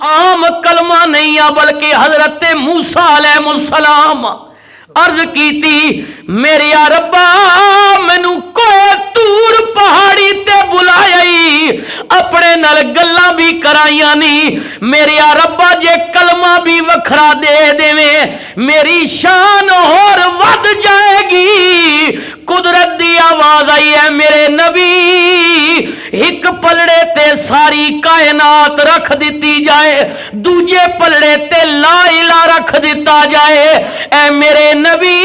आम कलमा नहीं आ बल्कि हजरत मूसा अलैहिस्सलाम अर्ज कीती मेरे या रब्बा मैनू कोई तूर पहाड़ी ते बुलाया अपने नाल गल्लां भी कराइया नहीं मेरे या रब्बा जे कलमा भी वखरा दे देवे मेरी शान और वध जाएगी। कुदरत दी आवाज आई है मेरे नबी एक पलड़े ते सारी कायनात रख दी जाए दूजे पलड़े ते ला इला रख दिता जाए। ऐ मेरे नबी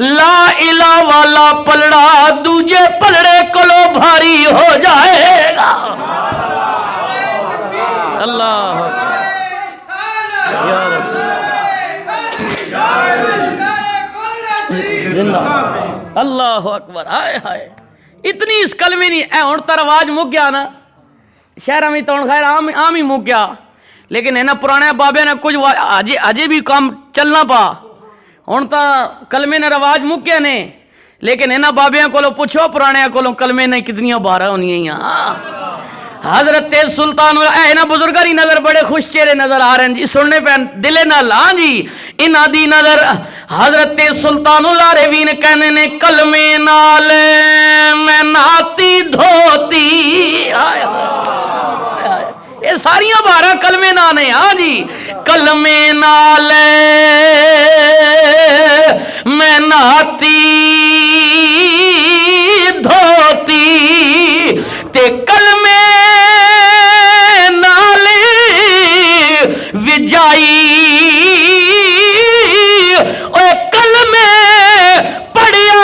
ला इला वाला पलड़ा दूजे पलड़े कोलो भारी हो जाएगा। अल्लाह या रसूल अल्लाह अकबर। हाय हाय इतनी इस कलमे नहीं है हुण तो रवाज मुक गया ना शहर में तो खैर आम ही मुक गया लेकिन है ना पुराने बाबे ने कुछ अजे भी काम चलना पा हुण तो कलमे ने रवाज मुक गए ने लेकिन है ना बाबिया को पुछो पुराने को कलमे ने कितनी बारह होनी हजरत सुल्तान है ना बुजुर्ग की नजर बड़े खुश चेहरे नजर आ रहे हैं जी सुनने पे दिले ना ला जी इन्हां दी नजर हजरत सुल्तानुल आरिफीन कहने ने कलमे नाल मैं नाती धोती ये सारिया बारह कलमे ना ने हाँ जी कलमे नाल मैं नाती धोती ते कलमे नाल विजाई कलमे पढ़िया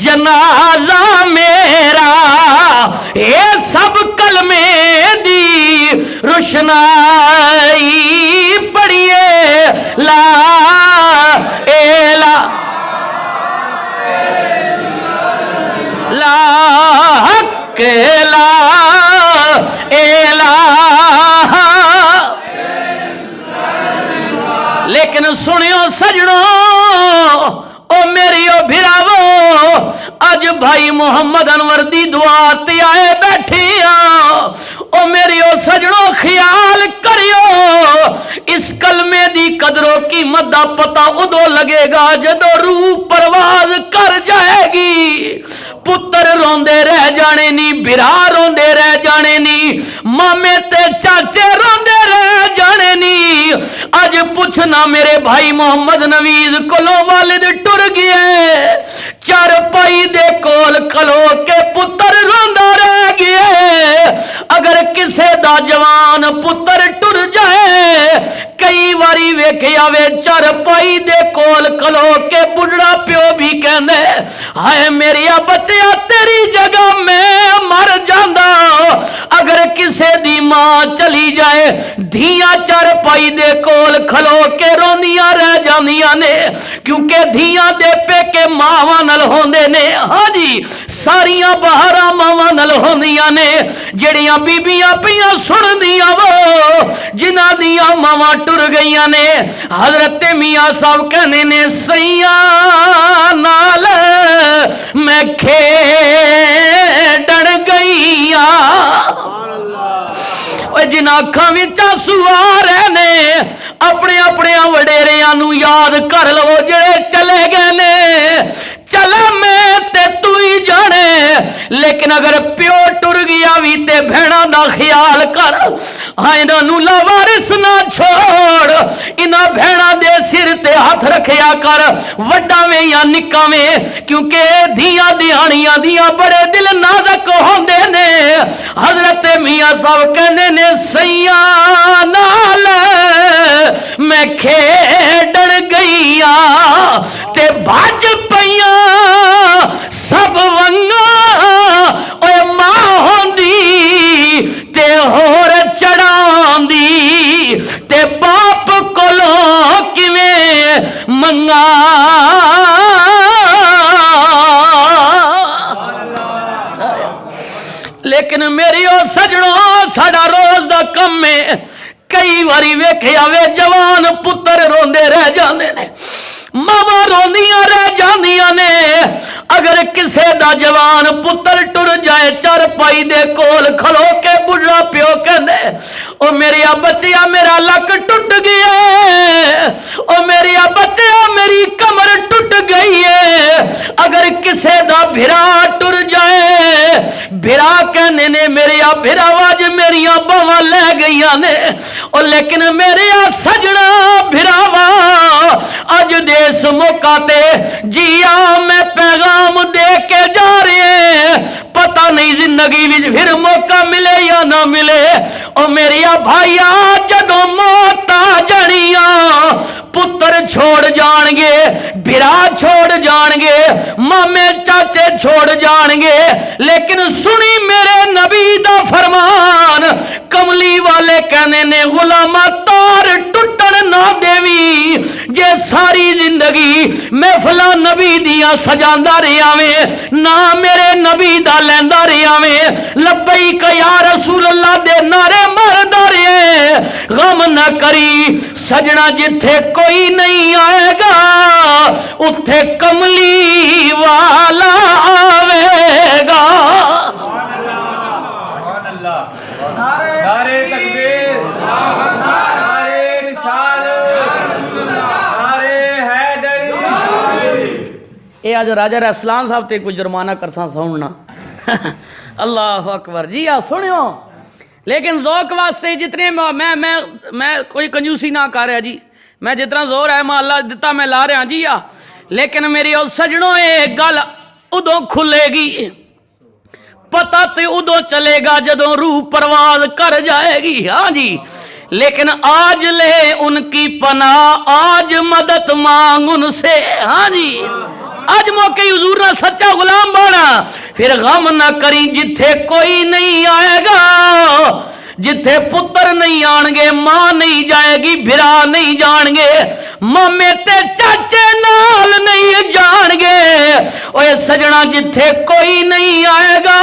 जनाजा मेरा ये सब कलमे दी रोशनाई पढ़िए ला एला ला केला एला लेकिन सुनियो सजनो ओ मेरी ओ भिरावो अज भाई मोहम्मद अनवर दी दुआ ते आए बैठे ओ मेरी ओ सजनो ख्याल करियो इस कलमे दी कदरों कीमत दा पता उदो लगेगा जदों रूह परवाज कर जाएगी। पुत्र रोंदे रह जाने नी बिरा रोंदे रह जाने नी मामे ते चाचे रोंदे रह जाने नी। अज पूछना मेरे भाई मोहम्मद नवीद कोलों वालिद टुर गए चारपाई दे कोल खलो के पुत्र रोंदा रह गया। अगर किसे दा जवान पुत्र टुर जाए कई बारी वेखिया वे चारपाई दे कोल खलो के बुढ़ा प्यो भी कहंदे हाय मेरिया बच्चिया तेरी जगह मैं मर जांदा। अगर किसे दी मां चली जाए धियां चारपाई दे कोल खलो के रोंदियां रह जांदियां ने क्योंकि धियां दे पेके मावां नाल होंदे ने। हाँ जी सारियां बहारा मावां नाल होंदियां ने जेड़ियां बीबियां पियां सुनदियां वो जिन्हां दियां मावां टुर गईयां ने। हजरत मियां साहब कहने ने सैया नाल मैं खेडण गईया जिन्हां अखां विच आंसू आ रहे ने अपने अपने वडेरियां नूं याद कर लवो जेड़े चले गए ने। चला मैं ते तू ही जाने लेकिन अगर प्यो टुर गया भी ते भैणा दा ख्याल कर। हाँ इन्हां लावारिस ना छोड़ इन्हां भैणा दे सिर ते हाथ रखिया कर वड्डा में या निक्का में क्योंकि धियां दिहाड़ियां दियां बड़े दिल नाजक होंदे ने। हजरत मियां साहब कहंदे ने सैया नाल मैं खेडण गईया ते भज पईया सब वंगा ओए मां होंदी ते होर चढ़ांदी ते बाप कोलों किवें मंगा। लेकिन मेरी ओ सजणो साडा रोज दा कम है कई बारी वेखिया वे जवान पुत्र रोंदे रह जांदे ने मावां रोंदियां रह जांदियां ने। अगर किसे दा जवान पुत्र टुर जाए चारपाई दे कोल खलो के बुढ़ा प्यो कहंदे ओ मेरे बच्चिया मेरा लक टुट गया, ओ मेरे बच्चिया मेरी कमर टुट गई है। अगर किसे दा भिरा टुर जाए, भिरा कहने ने मेरे भिरावाज मेरिया बावां लै गई ने, ओ लेकिन मेरे सजना भिरावा अज देस मौका ते जिया मैं पैगाम दे के जा रहे, पता नहीं जिंदगी में फिर मौका मिले या ना मिले। ओ मेरिया भाईया जदों मौत आ जानिया, पुत्र छोड़ जाणगे, भिरा छोड़ जाणगे, मामे चाचे छोड़ जाणगे, लेकिन सुनी मेरे नबी दा फरमान, कमली वाले कहने ने गुलामा तार टुटन ना देवी, जे सारी जिंदगी महफिलां नबी दियां सजांदा रहा वे, ना मेरे नबी दा लैंदा रहा वे, लब्बैक या रसूल अल्लाह दे नारे मारदा रहे, गम ना करी सजना जिथे कोई नहीं आएगा उथे कमली वाला आवेगा। नारे तकबीर, नारे रिसालत, नारे हैदरी। ये आज राजा रसलान साहब ते कुछ जुर्माना करसा सुनना अल्लाह अकबर जी। आ सुनियो, लेकिन ज़ौक वास्ते जितने मैं कोई कंजूसी ना कर रहा जी, मैं जितना जोर है मैं अल्लाह दिता मैं ला रहा जी। लेकिन मेरी और सजनों ये गल उदों खुलेगी, पता तो उदों चलेगा जदों रूह परवाज कर जाएगी। हाँ जी, लेकिन आज ले उनकी पनाह, आज मदद मांग उनसे। हाँ जी, आज मौके हुजूर ना सच्चा गुलाम बना, फिर गम ना करी जिथे कोई नहीं आएगा, जिथे पुत्र नहीं आएंगे, मां नहीं जाएगी, भिरा नहीं जाएंगे, मामे ते चाचे नाल नहीं जाएंगे। ओए सजना जिथे कोई नहीं आएगा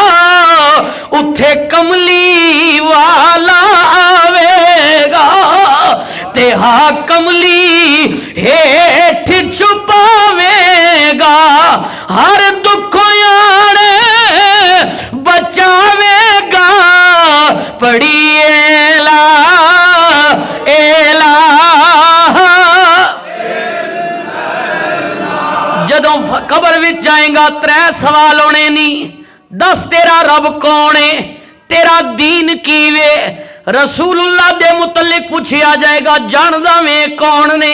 उथे कमली वाला आवेगा, ते हा कमली हेठ छुपावेगा, हर दुख यारे बचावेगा, पड़ी एला एला। जदों कबर विच जाएगा त्रै सवाल होने नी, दस तेरा रब कौन है, तेरा दीन कीवे, रसूलुल्लाह दे मुतल्लिक पूछा जाएगा जानदा में कौन ने।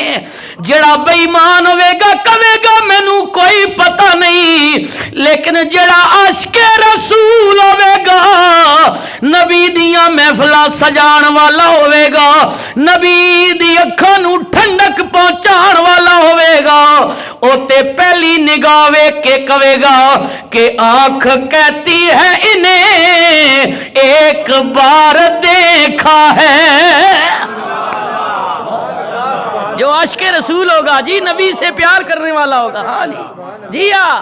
जेड़ा बेईमान होवेगा कहेगा मैनू कोई पता नहीं, लेकिन जेड़ा आशिके रसूल होवेगा, नबी दियां महफिलां सजाण वाला होवेगा, नबी दी अखां नू ठंडक पहुंचाण वाला होवेगा, ओ ते पहली निगाह वेख के कहेगा कि आंख कहती है इन्हें एक बार देखा है। जो आशिके रसूल होगा जी, नबी से प्यार करने वाला होगा। हाँ जी जी, हाँ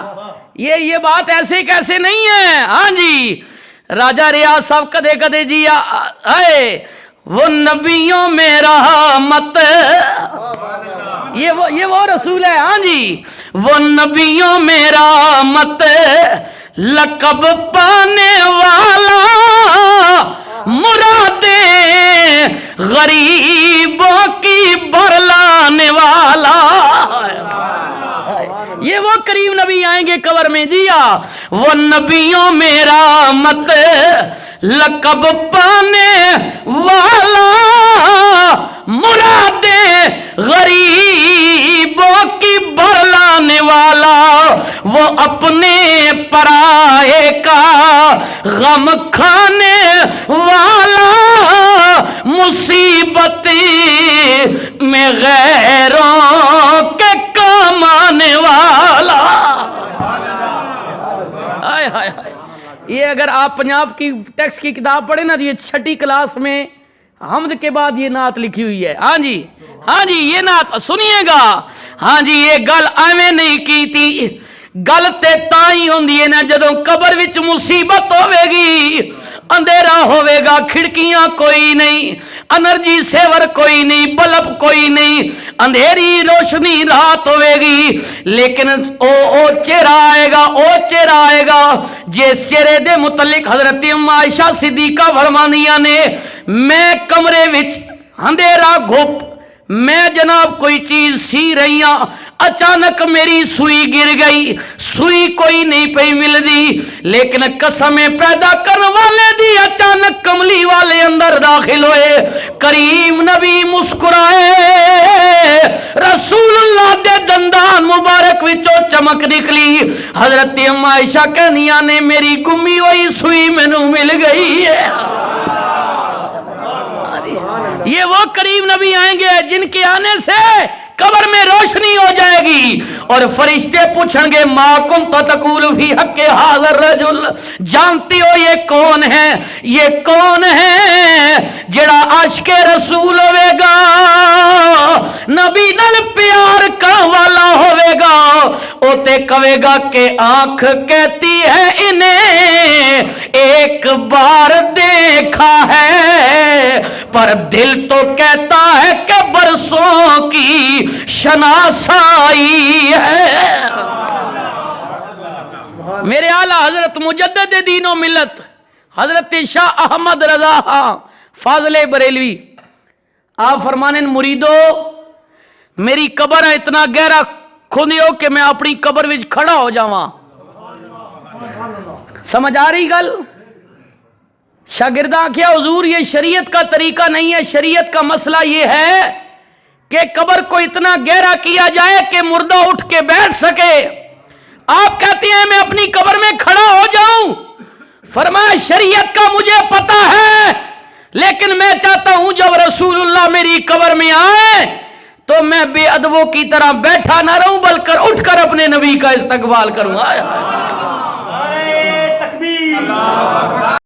ये बात ऐसे कैसे नहीं है। हाँ जी, राजा रियाज साहब कदे कदे जी आए, वो नबियों में रहमत, ये वो रसूल है। हाँ जी, वो नबियों में रहमत, लक़ब पाने वाला, मुरादे गरीबों की बरलाने वाला। ये वो करीम नबी आएंगे कबर में दिया, वो नबियों में रहमत, लक़ब पाने वाला, मुरादे गरीबों की बरलाने वाला, वो अपने पराये का गम खाने वाला, मुसीबत में गैरों के काम आने वाला। हाय हाय हाय, ये अगर आप पंजाब की टेक्स्ट की किताब पढ़े ना, तो ये 6ठी क्लास में हमद के बाद ये नात लिखी हुई है। हाँ जी, हाँ जी, ये नात सुनिएगा। हाँ जी, ये गल एवें नहीं की थी, गल ते ताई होंदी है ना जदों कबर विच मुसीबत होवेगी, अंधेरा होवेगा, खिड़कियां कोई नहीं, एनर्जी सेवर कोई नहीं, बल्ब कोई नहीं, अंधेरी रोशनी रात होवेगी, लेकिन ओ चेहरा आएगा, ओ चेहरा आएगा जिस चेहरे दे मुतलिक हजरत अम्मा आयशा सिद्दीका फरमानिया ने, मैं कमरे विच अंधेरा घुप, मैं जनाब कोई चीज सी रही हूं, अचानक मेरी सुई गिर गई, सुई कोई नहीं पई मिलदी, लेकिन कसम पैदा करने वाले दी अचानक कमली वाले अंदर दाखिल होए, करीम नबी मुस्कुराए, रसूलुल्लाह दे दंदान मुबारक विचों चमक निकली। हजरत अम्मा आयशा कहनिया ने मेरी गुमी हुई सुई मैनू मिल गई है। ये वो करीम नबी आएंगे जिनके आने से कब्र में रोशनी हो जाएगी और फरिश्ते पूछेंगे मा कुंत तकूल फी हक़्क़ि हाज़र रजुल, जानती हो ये कौन है, ये कौन है जेड़ा आशिक़े रसूल होवेगा, नबी नाल प्यार का वाला होवेगा, ओते कवेगा के आंख कहती है इन्हें एक बार देखा है, पर दिल तो कहता है कि बरसों की शनासाई है। मेरे आला हजरत मुजद्दिद दीन व मिल्लत हजरत शाह अहमद रजा फाजले बरेलवी आप फरमाने मुरीदो मेरी कब्र है इतना गहरा खोदियो कि मैं अपनी कब्र विच खड़ा हो जावां। समझ आ रही गल? शागिर्दा क्या हुजूर ये शरीयत का तरीका नहीं है, शरीयत का मसला ये है कि कब्र को इतना गहरा किया जाए कि मुर्दा उठ के बैठ सके। आप कहती हैं मैं अपनी कब्र में खड़ा हो जाऊं, फरमाया शरीयत का मुझे पता है, लेकिन मैं चाहता हूं जब रसूलुल्लाह मेरी कब्र में आए तो मैं बेअदबों की तरह बैठा ना रहूं बल्कि उठकर अपने नबी का इस्तकबाल करूं। तकबीर।